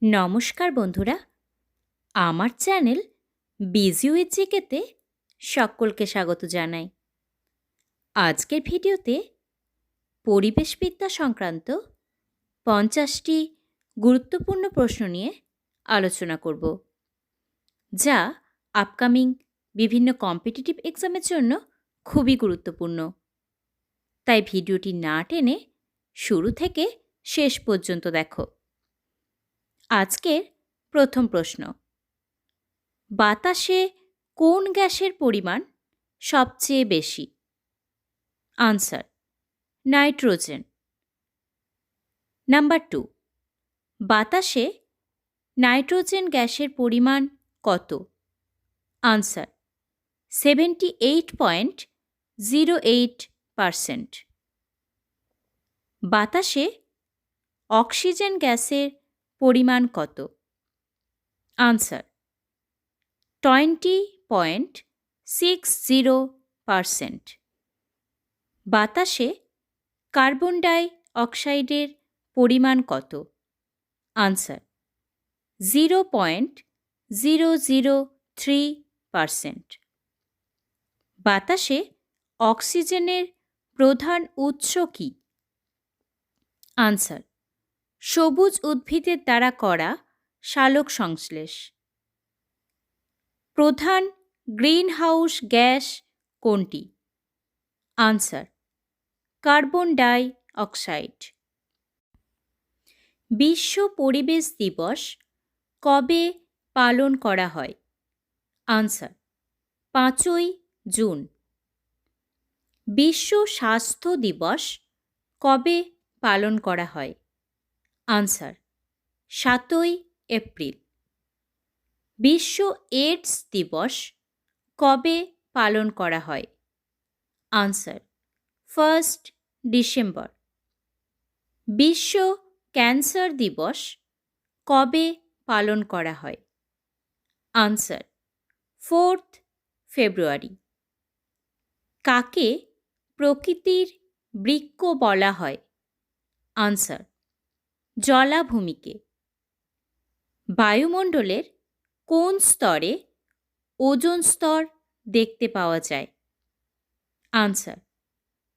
নমস্কার বন্ধুরা, আমার চ্যানেল বিজি উইথ জিকেতে সকলকে স্বাগত জানাই। আজকের ভিডিওতে পরিবেশবিদ্যা সংক্রান্ত 50টি গুরুত্বপূর্ণ প্রশ্ন নিয়ে আলোচনা করব, যা আপকামিং বিভিন্ন কম্পিটিটিভ এক্সামের জন্য খুবই গুরুত্বপূর্ণ। তাই ভিডিওটি না টেনে শুরু থেকে শেষ পর্যন্ত দেখো। আজকের প্রথম প্রশ্ন: বাতাসে কোন গ্যাসের পরিমাণ সবচেয়ে বেশি? Answer: nitrogen. নাম্বার 2, বাতাসে নাইট্রোজেন গ্যাসের পরিমাণ কত? আনসার: 78.08%। বাতাসে অক্সিজেন গ্যাসের পরিমাণ কত? আনসার: 20.60%। বাতাসে কার্বন ডাই অক্সাইডের পরিমাণ কত? আনসার: 0.003%। বাতাসে অক্সিজেনের প্রধান উৎস কী? আনসার: সবুজ উদ্ভিদের দ্বারা করা সালোক সংশ্লেষ। প্রধান গ্রিনহাউস গ্যাস কোনটি? Answer: carbon dioxide. বিশ্ব পরিবেশ দিবস কবে পালন করা হয়? আনসার: 5ই জুন। বিশ্ব স্বাস্থ্য দিবস কবে পালন করা হয়? আনসার: 7ই এপ্রিল। বিশ্ব এইডস দিবস কবে পালন করা হয়? Answer: 1 December. বিশ্ব ক্যান্সার দিবস কবে পালন করা হয়? আনসার: 4 ফেব্রুয়ারি। কাকে প্রকৃতির বৃক্ষ বলা হয়? আনসার: জলাভূমিকে। বায়ুমণ্ডলের কোন স্তরে ওজোন স্তর দেখতে পাওয়া যায়? Answer: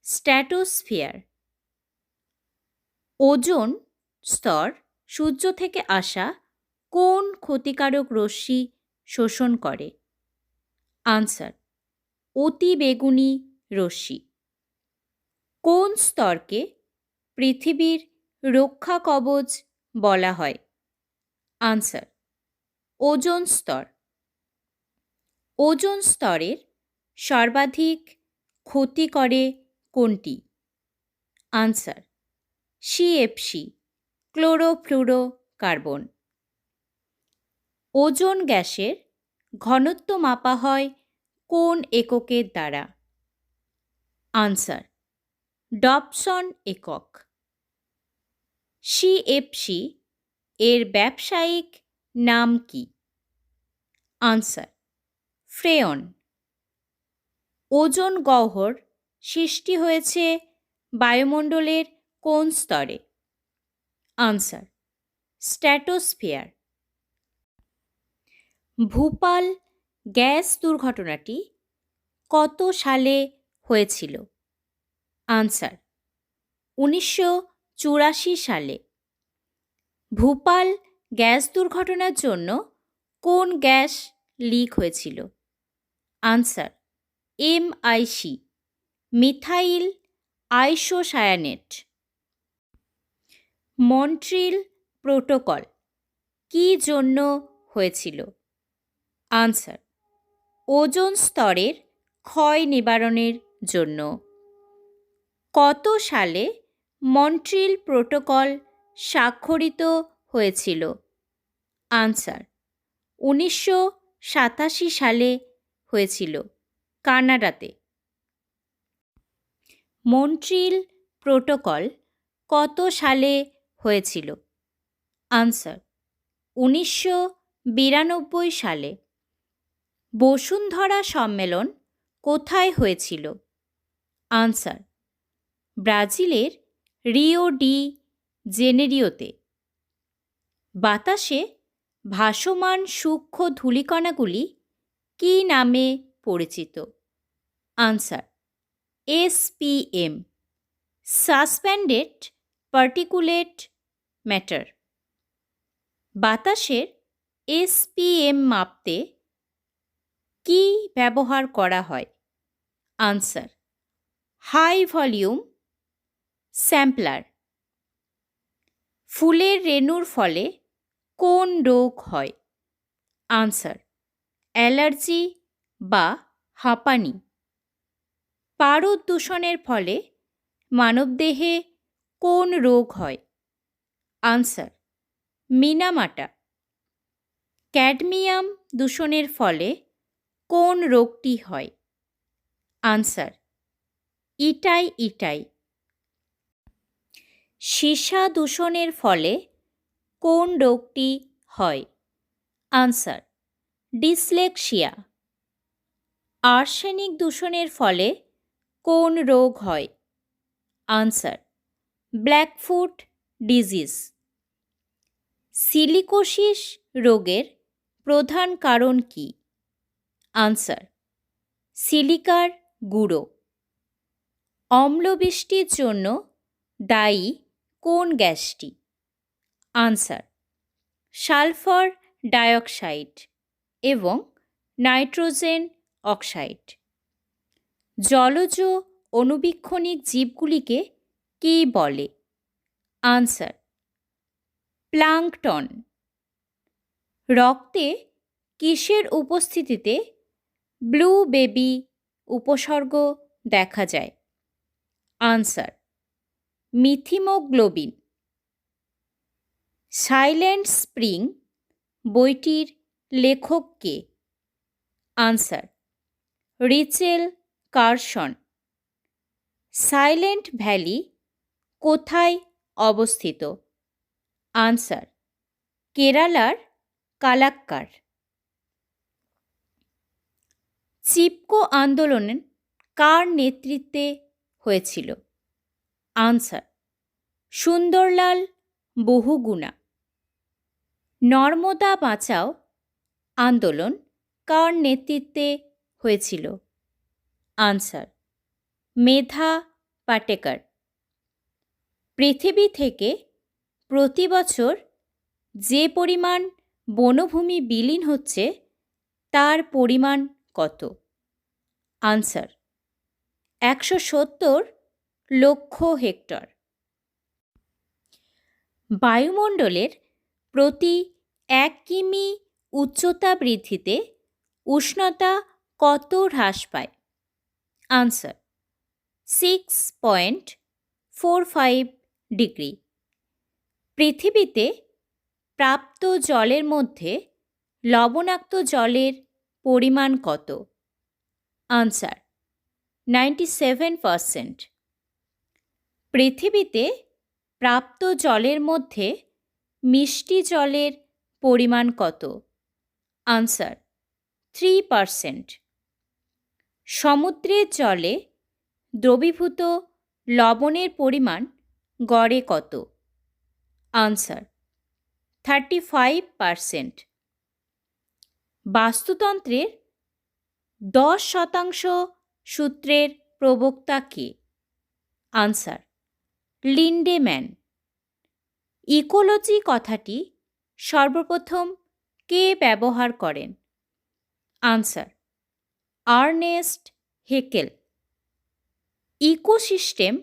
stratosphere. ওজোন স্তর সূর্য থেকে আসা কোন ক্ষতিকারক রশ্মি শোষণ করে? আনসার: অতিবেগুনি রশ্মি। কোন স্তরকে পৃথিবীর রক্ষা কবচ বলা হয়? আনসার: ওজোন স্তর। ওজোন স্তরের সর্বাধিক ক্ষতি করে কোনটি? Answer: CFC, chlorofluorocarbon. ওজোন গ্যাসের ঘনত্ব মাপা হয় কোন এককের দ্বারা? আনসার: ডবসন একক। সিএফসি এর ব্যবসায়িক নাম কি? Answer: freon. ওজোন গহ্বর সৃষ্টি হয়েছে বায়ুমণ্ডলের কোন স্তরে? Answer: stratosphere. ভূপাল গ্যাস দুর্ঘটনাটি কত সালে হয়েছিল? আনসার: 1984 সালে। ভূপাল গ্যাস দুর্ঘটনার জন্য কোন গ্যাস লিক হয়েছিল? Answer: MIC, methyl isocyanate. Montreal protocol কী জন্য হয়েছিল? আনসার: ওজোন স্তরের ক্ষয় নিবারণের জন্য। কত সালে মন্ট্রিল প্রোটোকল স্বাক্ষরিত হয়েছিল? আনসার: 1987 সালে হয়েছিল, কানাডাতে। মন্ট্রিল প্রোটোকল কত সালে হয়েছিল? আনসার: 1992 সালে। বসুন্ধরা সম্মেলন কোথায় হয়েছিল? আনসার: ব্রাজিলের রিও ডি জেনেরিওতে। বাতাসে ভাসমান সূক্ষ্ম ধূলিকণাগুলি কী নামে পরিচিত? Answer: SPM, suspended particulate matter. বাতাসের SPM মাপতে কী ব্যবহার করা হয়? Answer: high volume sampler. ফুলের রেণুর ফলে কোন রোগ হয়? আনসার: অ্যালার্জি বা হাঁপানি। পারদ দূষণের ফলে মানবদেহে কোন রোগ হয়? আনসার: মিনামাটা। ক্যাডমিয়াম দূষণের ফলে কোন রোগটি হয়? আনসার: ইটাই ইটাই। সীসা দূষণের ফলে কোন রোগটি হয়? Answer: dyslexia. আর্সেনিক দূষণের ফলে কোন রোগ হয়? Answer: blackfoot disease. সিলিকোসিস রোগের প্রধান কারণ কি? আনসার: সিলিকার গুঁড়ো। অম্লবৃষ্টির জন্য দায়ী কোন গ্যাসটি? আনসার: সালফার ডাইঅক্সাইড এবং নাইট্রোজেন অক্সাইড। জলজ অণুবীক্ষণিক জীবগুলিকে কী বলে? Answer: plankton. রক্তে কিসের উপস্থিতিতে ব্লু বেবি উপসর্গ দেখা যায়? আনসার: মিথিমোগ্লোবিন। সাইলেন্ট স্প্রিং বইটির লেখক কে? Answer: Rachel Carson. Silent Valley কোথায় অবস্থিত? আনসার: কেরালার কালাক্কার। চিপকো আন্দোলন কার নেতৃত্বে হয়েছিল? আনসার: সুন্দরলাল বহুগুণা। নর্মদা বাঁচাও আন্দোলন কার নেতৃত্বে হয়েছিল? আনসার: মেধা পাটেকার। পৃথিবী থেকে প্রতি বছর যে পরিমাণ বনভূমি বিলীন হচ্ছে তার পরিমাণ কত? আনসার: 170 লক্ষ হেক্টর। বায়ুমণ্ডলের প্রতি 1 কিমি উচ্চতা বৃদ্ধিতে উষ্ণতা কত হ্রাস পায়? Answer: 6.45 degree. পৃথিবীতে প্রাপ্ত জলের মধ্যে লবণাক্ত জলের পরিমাণ কত? আনসার: 97%। পৃথিবীতে প্রাপ্ত জলের মধ্যে মিষ্টি জলের পরিমাণ কত? আনসার: 3%। সমুদ্রের জলে দ্রবীভূত লবণের পরিমাণ গড়ে কত? আনসার: 35%। বাস্তুতন্ত্রের 10% সূত্রের প্রবক্তা কে? Answer: Lindeman. ইকোলজি কথাটি সর্বপ্রথম কে ব্যবহার করেন? Answer: Ernst Haeckel. ইকোসিস্টেম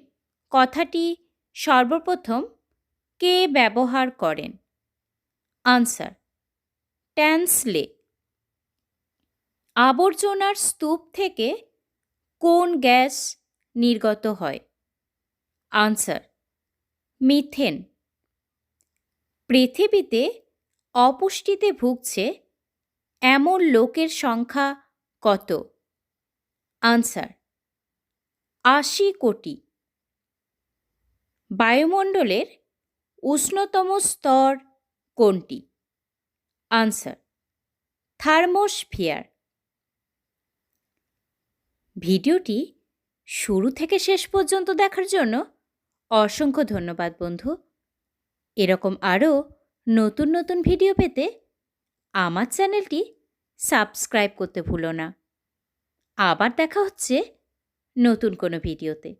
কথাটি সর্বপ্রথম কে ব্যবহার করেন? Answer: Tansley. আবর্জনার স্তূপ থেকে কোন গ্যাস নির্গত হয়? Answer: methane. পৃথিবীতে অপুষ্টিতে ভুগছে এমন লোকের সংখ্যা কত? আনসার: 80 কোটি। বায়ুমণ্ডলের উষ্ণতম স্তর কোনটি? Answer: thermosphere. ভিডিওটি শুরু থেকে শেষ পর্যন্ত দেখার জন্য অসংখ্য ধন্যবাদ বন্ধু। এরকম আরও নতুন নতুন ভিডিও পেতে আমার চ্যানেলটি সাবস্ক্রাইব করতে ভুলো না। আবার দেখা হচ্ছে নতুন কোনো ভিডিওতে।